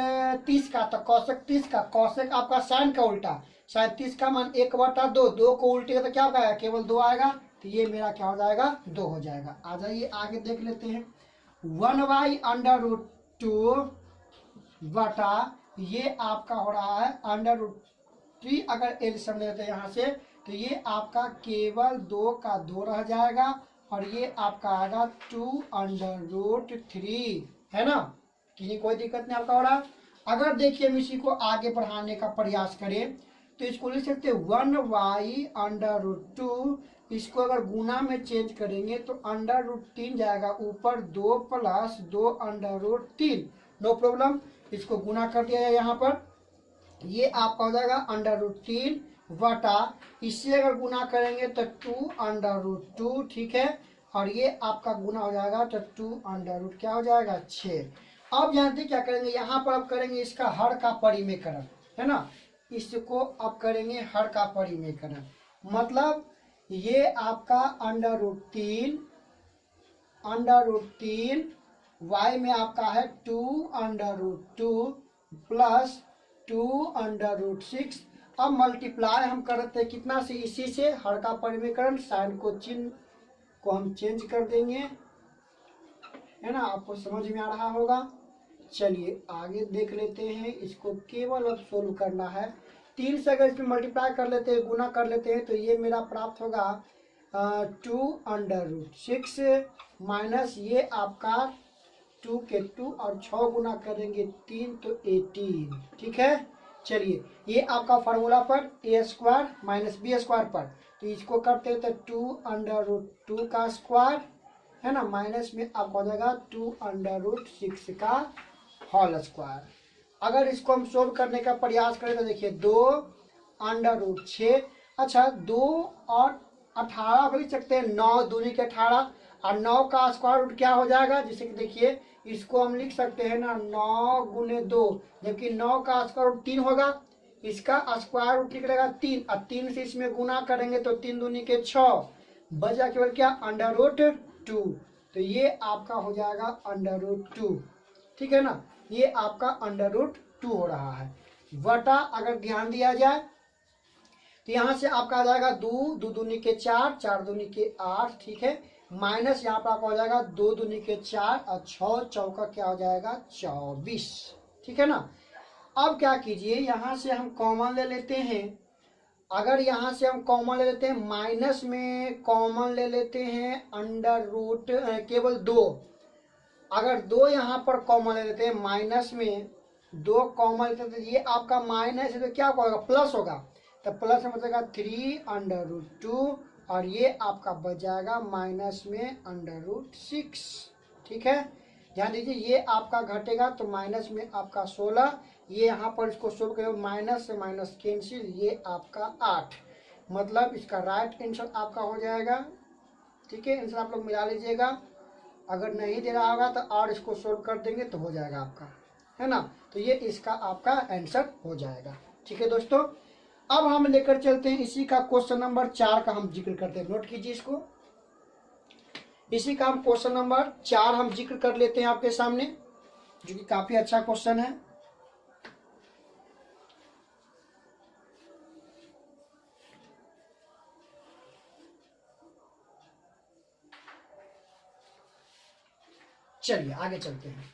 30 का, तो cosec 30 का, cosec आपका sin का उल्टा, sin 30 का मान 1/2, 2 को उल्टेगा तो क्या होगा, केवल 2 आएगा। तो ये मेरा क्या हो जाएगा, 2 हो जाएगा। आ जाइए आगे देख लेते हैं। 1/√2 बटा ये आपका हो रहा है √3, अगर एडिशन लेते हैं यहाँ से तो ये आपका केवल 2 का 2 रह जाएगा और ये आपका आएगा 2√3, है ना। किसी कोई दिक्कत नहीं आपका हो रहा। अगर देखिए हम इसी को आगे बढ़ाने का प्रयास करें तो इसको लिख सकते हैं 1/√2, इसको अगर गुना में चेंज करेंगे तो √3 जाएगा ऊपर, 2 + 2√3, नो प्रॉब्लम। इसको गुना कर दिया जाए यहाँ पर, ये आपका हो जाएगा √3 बटा, इससे अगर गुना करेंगे तो 2√2, ठीक है। और ये आपका गुना हो जाएगा तो 2 क्या हो जाएगा, 6। अब जानते क्या करेंगे, यहाँ पर अब करेंगे इसका हर का परिमेयकरण, है ना। इसको अब करेंगे हर का परिमेयकरण, मतलब ये आपका √3 y में आपका है 2√2 प्लस 2√6। अब मल्टीप्लाई हम करते हैं कितना से, इसी से हर का परिमेयकरण, साइन को चिन्ह को हम चेंज कर देंगे, है ना। आपको समझ में आ रहा होगा। चलिए आगे देख लेते हैं। इसको केवल अब सोल्व करना है। 3 से अगर इसमें मल्टीप्लाई कर लेते हैं, गुना कर लेते हैं तो ये मेरा प्राप्त होगा 2√6 माइनस ये आपका 2 के 2 और 6 गुना करेंगे 3 तो 18, ठीक है। चलिए ये आपका फार्मूला पर a² माइनस b² पर, तो इसको करते हैं तो 2√2 का स्क्वायर, है ना, माइनस में आपका हो जाएगा 2√6 का होल स्क्वायर। अगर इसको हम सोल्व करने का प्रयास करें तो देखिए 2√6, अच्छा 2 और 18 को लिख सकते हैं, 9 दूनी के 18 और 9 का स्क्वायर रूट क्या हो जाएगा, जैसे कि देखिए इसको हम लिख सकते हैं ना 9 × 2, जबकि 9 का स्क्वायर रूट 3 होगा, इसका स्क्वायर रूट निकलेगा 3 और 3 से इसमें गुना करेंगे तो 3 दूनी के 6, बचा केवल क्या, √2। तो ये आपका हो जाएगा √2, ठीक है ना। ये आपका √2 हो रहा है बटा, अगर ध्यान दिया जाए तो यहाँ से आपका आ जाएगा 2 दूनी के 4, 4 दूनी के 8, ठीक है, माइनस यहाँ पर आपका हो जाएगा 2 दूनी के 4 और 6 चौका क्या हो जाएगा 24, ठीक है ना। अब क्या कीजिए, यहाँ से हम कॉमन ले लेते हैं। अगर यहाँ से हम कॉमन ले लेते हैं, माइनस में कॉमन ले लेते हैं √ केवल 2, अगर 2 यहाँ पर कॉमन ले लेते हैं, माइनस में 2 कॉमन लेते हैं तो ये आपका माइनस है तो क्या होगा, प्लस होगा, तो प्लस में बचेगा 3√2 और ये आपका बच जाएगा माइनस में √6, ठीक है। ध्यान दीजिए ये आपका घटेगा तो माइनस में आपका 16, ये यहाँ पर इसको सोल्व करें, माइनस से माइनस कैंसिल, ये आपका 8, मतलब इसका राइट आंसर आपका हो जाएगा, ठीक है। आंसर आप लोग मिला लीजिएगा, अगर नहीं दे रहा होगा तो और इसको सोल्व कर देंगे तो हो जाएगा आपका, है ना। तो ये इसका आपका आंसर हो जाएगा, ठीक है दोस्तों। अब हम लेकर चलते हैं इसी का क्वेश्चन नंबर 4 का हम जिक्र करते हैं। नोट कीजिए इसको, इसी का हम क्वेश्चन नंबर 4 हम जिक्र कर लेते हैं आपके सामने, जो कि काफी अच्छा क्वेश्चन है। चलिए आगे चलते हैं।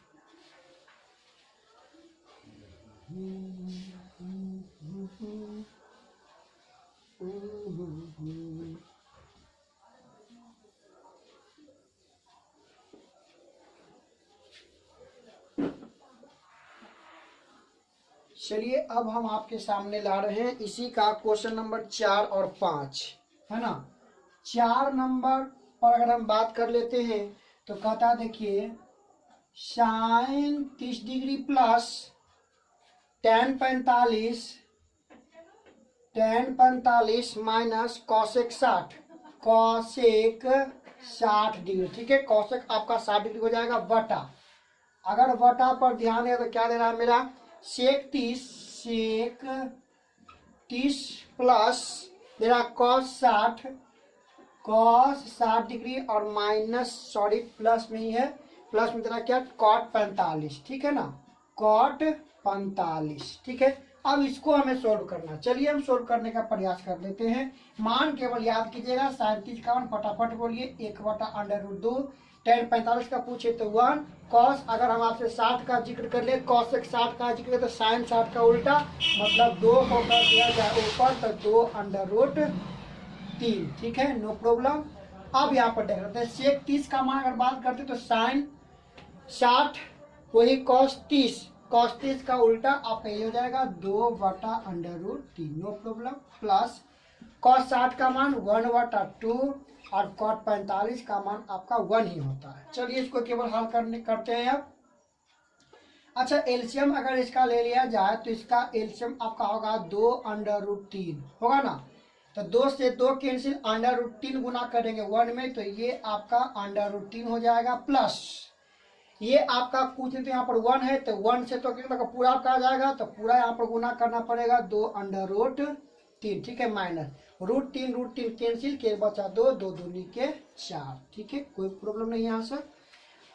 चलिए अब हम आपके सामने ला रहे हैं इसी का क्वेश्चन नंबर 4 और 5, है ना। 4 नंबर पर अगर हम बात कर लेते हैं तो कहता है देखिए sine 30 degree plus tan 45 minus cosec 60, cosec 60 degree, ठीक है। कॉसेक आपका 60 डिग्री हो जाएगा बटा, अगर बटा पर ध्यान है तो क्या दे रहा है मेरा सेक 30 प्लस मेरा कॉस 60 डिग्री और माइनस सॉरी प्लस में ही है, प्लस में तेरा क्या कॉट 45, ठीक है ना, कॉट 45, ठीक है। अब इसको हमें सोल्व करना, चलिए हम सोल्व करने का प्रयास कर लेते हैं। मान केवल याद कीजिएगा 37 का मान फटाफट बोलिए 1/√2, tan 45 का पूछे तो 1, कॉस अगर हम आपसे 60 का जिक्र कर ले, कॉस 60 का जिक्र तो साइन 60 का उल्टा, मतलब 2 को कर दिया जाए ऊपर तो 2√3, ठीक है, नो प्रॉब्लम। अब यहाँ पर देख रहे हैं सेक 30 का मान अगर बात करते तो साइन 60 वही कॉस 30 का उल्टा आपका ये हो जाएगा 2/√3, नो प्रॉब्लम, प्लस कॉस 60 का मान 1/2 और कॉट 45 का मान आपका 1 ही होता है। चलिए इसको केवल हल करते हैं अब। अच्छा एलसीएम अगर इसका ले लिया जाए तो इसका एलसीएम आपका होगा 2√3 होगा ना, तो 2 से 2 कैंसिल, √3 गुना करेंगे 1 में तो ये आपका √3 हो जाएगा, प्लस ये आपका कुछ तो यहाँ पर 1 है तो 1 से तो कितना का पूरा आपका आ जाएगा, तो पूरा यहाँ पर गुना करना पड़ेगा 2√3, ठीक है, माइनस √3 कैंसिल के बचा 2 दूनी के 4, ठीक है, कोई प्रॉब्लम नहीं यहाँ से।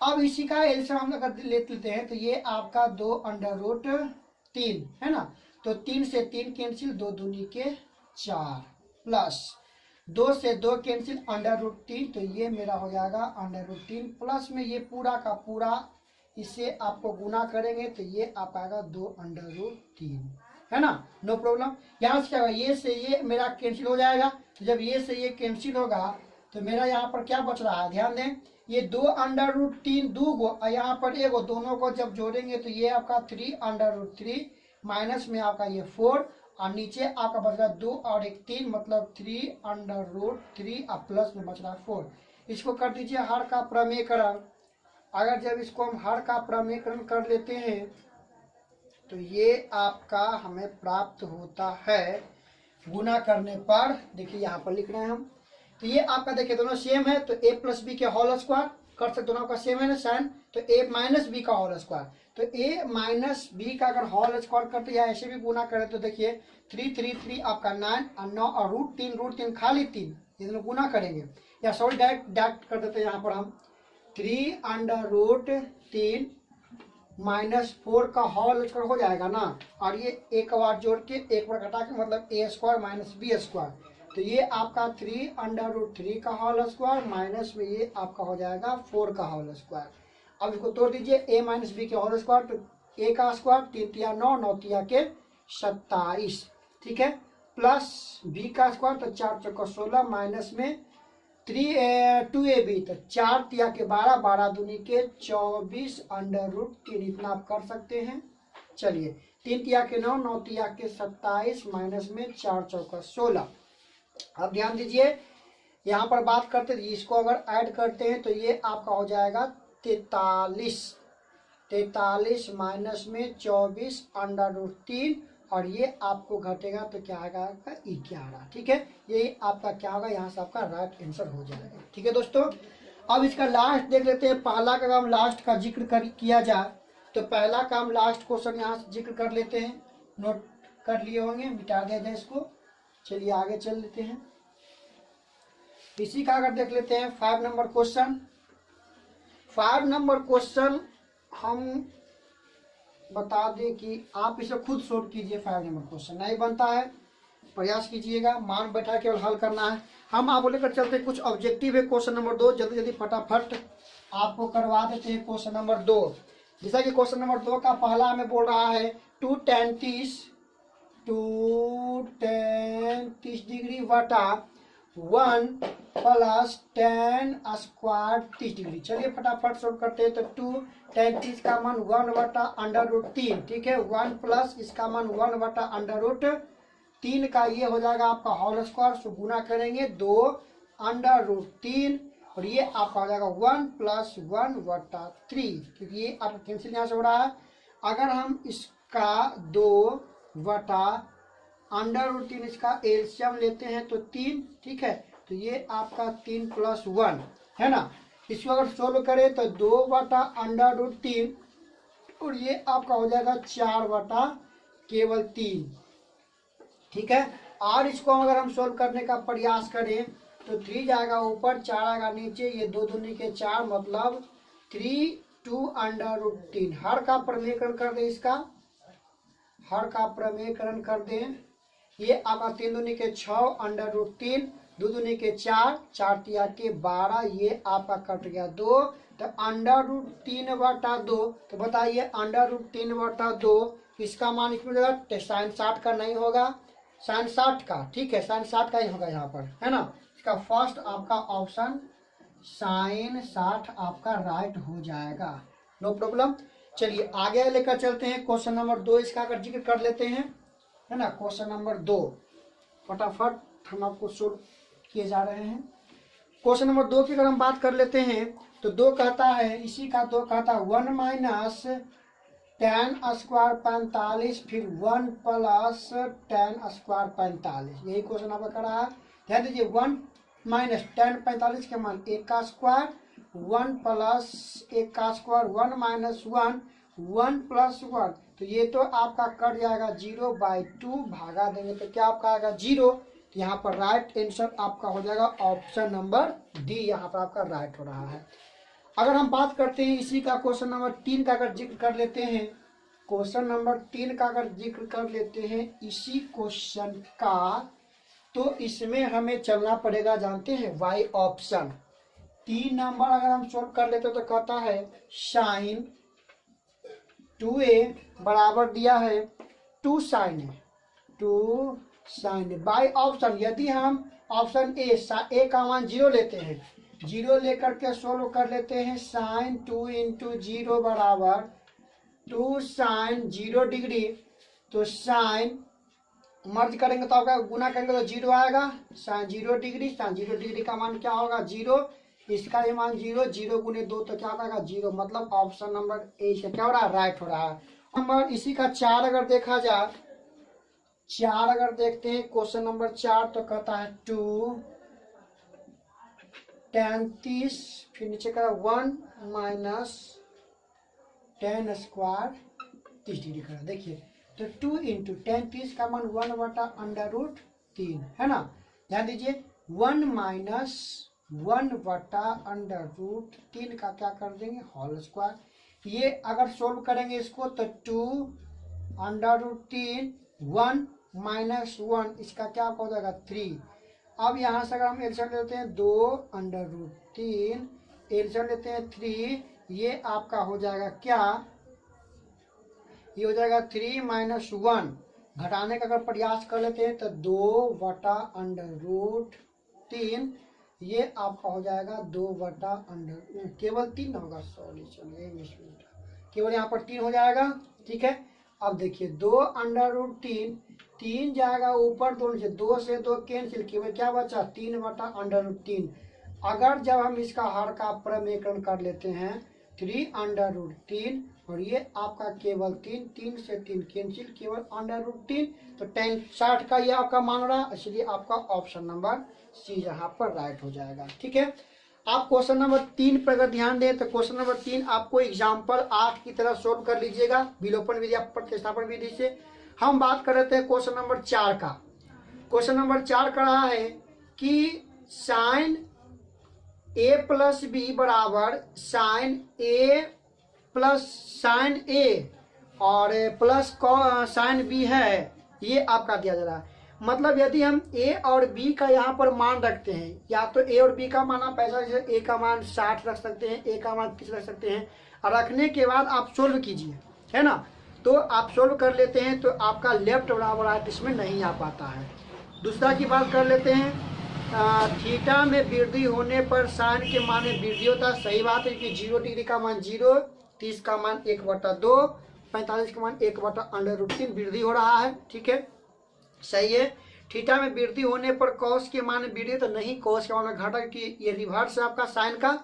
अब इसी का एलसीएम हम अगर लेते हैं तो ये आपका 2√3 है ना, तो 3 से 3 कैंसिल 2 दूनी के 4, प्लस 2 से 2 कैंसिल √3 तो ये मेरा हो जाएगा √3, प्लस में ये पूरा का पूरा इससे आपको गुना करेंगे तो ये आप आएगा 2√3, है ना, नो प्रॉब्लम। यहाँ से क्या होगा ये से ये मेरा कैंसिल हो जाएगा, तो जब ये से ये कैंसिल होगा तो मेरा यहाँ पर क्या बच रहा है, ध्यान दें ये 2√3 2 गो और यहाँ पर 1 गो, दोनों को जब जोड़ेंगे तो ये आपका 3√3 माइनस में आपका ये 4 और नीचे आपका बच रहा है 2 और 1 3, मतलब 3√3 और प्लस में बच रहा है 4। इसको कर दीजिए हर का प्रमेयकरण, अगर जब इसको हम हर का प्रमेयकरण कर लेते हैं तो ये आपका हमें प्राप्त होता है गुना करने पर, देखिए यहाँ पर लिख रहे हैं हम, तो ये आपका देखिए दोनों सेम है तो a प्लस बी के होल स्क्वायर कर सकते, दोनों का सेम है ना साइन, तो a माइनस बी का होल स्क्वायर, तो a माइनस बी का अगर होल स्क्वायर करते या ऐसे भी गुना करें तो देखिए 3 आपका 9 और 9 और √3 खाली 3, ये दोनों गुना करेंगे या सॉरी डायरेक्ट कर देते हैं यहाँ पर हम 3√3 माइनस 4 का होल स्क्वायर हो जाएगा ना, और ये एक बार जोड़ के एक बार घटा के मतलब a² माइनस b², तो ये आपका 3√3 का होल स्क्वायर माइनस में ये आपका हो जाएगा 4 का होल स्क्वायर। अब इसको तोड़ दीजिए a माइनस बी के होल स्क्वायर, तो a का स्क्वायर 3 तिया 9 9 तिया के 27, ठीक है, प्लस b का स्क्वायर तो 4 चौका 16 माइनस में 2ab तो 4 तिया के 12 12 दूनी के 24 √3, इतना आप कर सकते हैं। चलिए 3 तिया के 9 9 तिया के 27 माइनस में 4 चौका 16। अब ध्यान दीजिए यहाँ पर बात करते हैं इसको अगर ऐड करते हैं तो ये आपका हो जाएगा 43 माइनस में 24 √3 और ये आपको घटेगा तो क्या आएगा आपका 11, ठीक है, ये आपका क्या होगा यहाँ से आपका राइट आंसर हो जाएगा, ठीक है दोस्तों। अब इसका लास्ट देख लेते हैं, पहला का काम लास्ट का जिक्र किया जाए तो पहला काम लास्ट क्वेश्चन यहाँ से जिक्र कर लेते हैं। नोट कर लिए होंगे, मिटा दिया जाए इसको। चलिए आगे चल लेते हैं। इसी का अगर देख लेते हैं 5 नंबर क्वेश्चन। 5 नंबर क्वेश्चन हम बता दें कि आप इसे खुद सोल्व कीजिए। 5 नंबर क्वेश्चन नहीं बनता है, प्रयास कीजिएगा, मान बैठा केवल हल करना है। हम आपको लेकर चलते हैं कुछ ऑब्जेक्टिव है। क्वेश्चन नंबर 2 जल्दी जल्दी फटाफट आपको करवा देते हैं। क्वेश्चन नंबर 2, जैसा कि क्वेश्चन नंबर 2 का पहला हमें बोल रहा है 2 tan 30 डिग्री बटा 1 प्लस tan स्क्वायर 30 डिग्री। चलिए फटाफट सोल्व करते हैं। तो 2 tan 30 का मान 1 बटा √3, ठीक है, 1 प्लस इसका मान 1 बटा √3 का ये हो जाएगा आपका होल स्क्वायर। सो गुना करेंगे 2 √3 और ये आपका हो जाएगा 1 प्लस 1 बटा 3, क्योंकि ये आपका कैंसिल यहाँ से हो रहा है। अगर हम इसका 2 बटा √3 इसका एलसीएम लेते हैं तो 3, ठीक है, तो ये आपका 3 प्लस 1 है ना। इसको अगर सोल्व करें तो 2 बटा √3 और ये आपका हो जाएगा 4 बटा केवल 3, ठीक है। और इसको अगर हम सोल्व करने का प्रयास करें तो 3 जाएगा ऊपर, 4 आएगा नीचे, ये 2 दूनी के 4 मतलब 3 2 √3। हर का प्रमेयकरण कर दें, इसका हर का प्रमेयकरण कर दें। ये आपका 3 दूनी के 6 √3, 2 दूनी के 4, 4 तिया के 12, ये आपका कट गया 2। तो √3 बटा 2, तो बताइए √3 बटा 2 इसका मान इसमें जगह साइन 60 का नहीं होगा, साइन 60 का, ठीक है, साइन 60 का ही होगा यहाँ पर, है ना। इसका फर्स्ट आपका ऑप्शन साइन 60 आपका राइट हो जाएगा, नो प्रॉब्लम। चलिए आगे लेकर चलते हैं। क्वेश्चन नंबर 2 इसका अगर जिक्र कर लेते हैं, है ना। क्वेश्चन नंबर 2 फटाफट हम आपको सोल्व किए जा रहे हैं। क्वेश्चन नंबर 2 की अगर हम बात कर लेते हैं तो 2 कहता है, इसी का 2 कहता है 1 माइनस tan स्क्वायर 45, फिर 1 प्लस tan स्क्वायर 45, यही क्वेश्चन आपका कर रहा है। ध्यान दीजिए 1 माइनस tan 45 के मान 1 का स्क्वायर, 1 प्लस 1 का स्क्वायर, 1 माइनस 1 1 प्लस 1, तो ये तो आपका कट जाएगा 0/2, भागा देंगे तो क्या आपका आएगा 0। तो यहाँ पर राइट आंसर आपका हो जाएगा ऑप्शन नंबर डी, यहाँ पर आपका राइट हो रहा है। अगर हम बात करते हैं इसी का क्वेश्चन नंबर 3 का अगर जिक्र कर लेते हैं, क्वेश्चन नंबर 3 का अगर जिक्र कर लेते हैं इसी क्वेश्चन का, तो इसमें हमें चलना पड़ेगा, जानते हैं, वाई ऑप्शन। 3 नंबर अगर हम सोल्व कर लेते तो कहता है साइन 2a बराबर दिया है 2 sine a, 2 sine a by option. यदि हम ऑप्शन ए का मान 0 लेते हैं, 0 लेकर के सोल्व कर लेते हैं, साइन 2 × 0 बराबर 2 साइन 0 डिग्री। तो साइन मर्ज करेंगे तो आपका गुना करेंगे तो 0 आएगा, साइन 0 डिग्री, साइन 0 डिग्री का मान क्या होगा 0, इसका भी मान 0, 0 × 2 तो क्या होगा 0, मतलब ऑप्शन नंबर ए से क्या हो रहा है राइट हो रहा है। नंबर इसी का 4 अगर देखा जाए, 4 अगर देखते हैं क्वेश्चन नंबर 4 तो कहता है 2 tan 30, फिर नीचे का 1 माइनस tan स्क्वायर 30 डिग्री का। देखिए तो 2 × tan 30 का मान 1 बटा √3 है ना। ध्यान दीजिए 1 माइनस 1 बटा √3 का क्या कर देंगे होल स्क्वायर। ये अगर सोल्व करेंगे इसको तो 2 √3 1 माइनस 1 इसका क्या हो जाएगा 3। अब यहाँ से अगर हम एलसीएम लेते हैं 2 √3, एलसीएम लेते हैं 3, ये आपका हो जाएगा क्या, ये हो जाएगा 3 माइनस 1, घटाने का अगर प्रयास कर लेते हैं तो 2 बटा √3, ये आपका हो जाएगा 2 बटा केवल 3 होगा, सॉरी चलिए केवल यहाँ पर 3 हो जाएगा, ठीक है। अब देखिए 2 √3, 3 जाएगा ऊपर, 2 से 2 से 2 कैंसिल, केवल क्या बचा 3 बटा √3। अगर जब हम इसका हर का प्रमेयकरण कर लेते हैं 3 √3 और ये आपका केवल 3, 3 से 3 कैंसिल, केवल √3, तो tan 60 का ये आपका मान रहा, इसलिए आपका ऑप्शन नंबर सी यहाँ पर राइट हो जाएगा, ठीक है। आप क्वेश्चन नंबर 3 पर अगर ध्यान दें तो क्वेश्चन नंबर 3 आपको एग्जाम्पल 8 की तरह सोल्व कर लीजिएगा, विलोपन विधि प्रतिस्थापन विधि से। हम बात कर रहे थे क्वेश्चन नंबर 4 का। क्वेश्चन नंबर 4 का रहा है कि साइन ए प्लस बी बराबर साइन ए प्लस साइन ए और प्लस साइन बी है, ये आपका दिया जा रहा है। मतलब यदि हम ए और बी का यहाँ पर मान रखते हैं, या तो ए और बी का मान आप ऐसा, जैसे ए का मान 60 रख सकते हैं, ए का मान 30 रख सकते हैं, और रखने के बाद आप सोल्व कीजिए, है ना। तो आप सोल्व कर लेते हैं तो आपका लेफ्ट बराबर राइट इसमें नहीं आ पाता है। दूसरा की बात कर लेते हैं, थीटा में वृद्धि होने पर साइन के मान में वृद्धि होता है। सही बात है कि 0 डिग्री का मान 0, 30 का मान 1/2, 45 का मान 1/√3 वृद्धि हो रहा है, ठीक है, सही है। थीटा में वृद्धि होने पर कॉस के मान में वृद्धि तो नहीं, कॉस के मान में घटा, कि ये रिवर्स है आपका साइन का।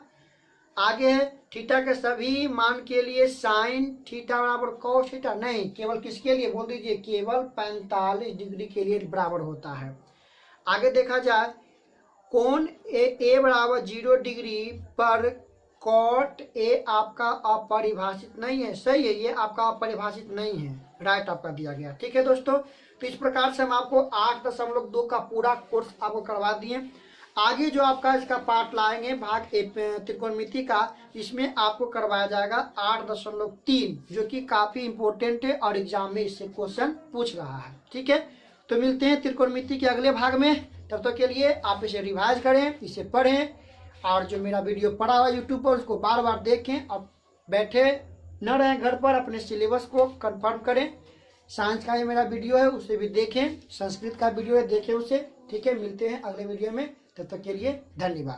आगे है थीटा के सभी मान के लिए साइन थीटा बराबर कॉस थीटा नहीं, केवल किसके लिए बोल दीजिए, केवल 45 डिग्री के लिए बराबर होता है। आगे देखा जाए कोण ए बराबर 0 डिग्री पर कॉट ए आपका अपरिभाषित नहीं है। सही है, ये आपका अपरिभाषित नहीं है, राइट आपका दिया गया, ठीक है दोस्तों। तो इस प्रकार से हम आपको 8.2 का पूरा कोर्स आपको करवा दिए। आगे जो आपका इसका पार्ट लाएंगे भाग त्रिकोणमिति का, इसमें आपको करवाया जाएगा 8.3, जो कि काफी इंपॉर्टेंट है और एग्जाम में इससे क्वेश्चन पूछ रहा है, ठीक है। तो मिलते हैं त्रिकोणमिति के अगले भाग में, तब तक के लिए आप इसे रिवाइज करें, इसे पढ़ें, और जो मेरा वीडियो पड़ा हुआ यूट्यूब पर उसको बार बार देखें, और बैठे न रहें घर पर, अपने सिलेबस को कंफर्म करें। साइंस का ये मेरा वीडियो है, उसे भी देखें, संस्कृत का वीडियो है, देखें उसे, ठीक है। मिलते हैं अगले वीडियो में, तब तक के लिए धन्यवाद।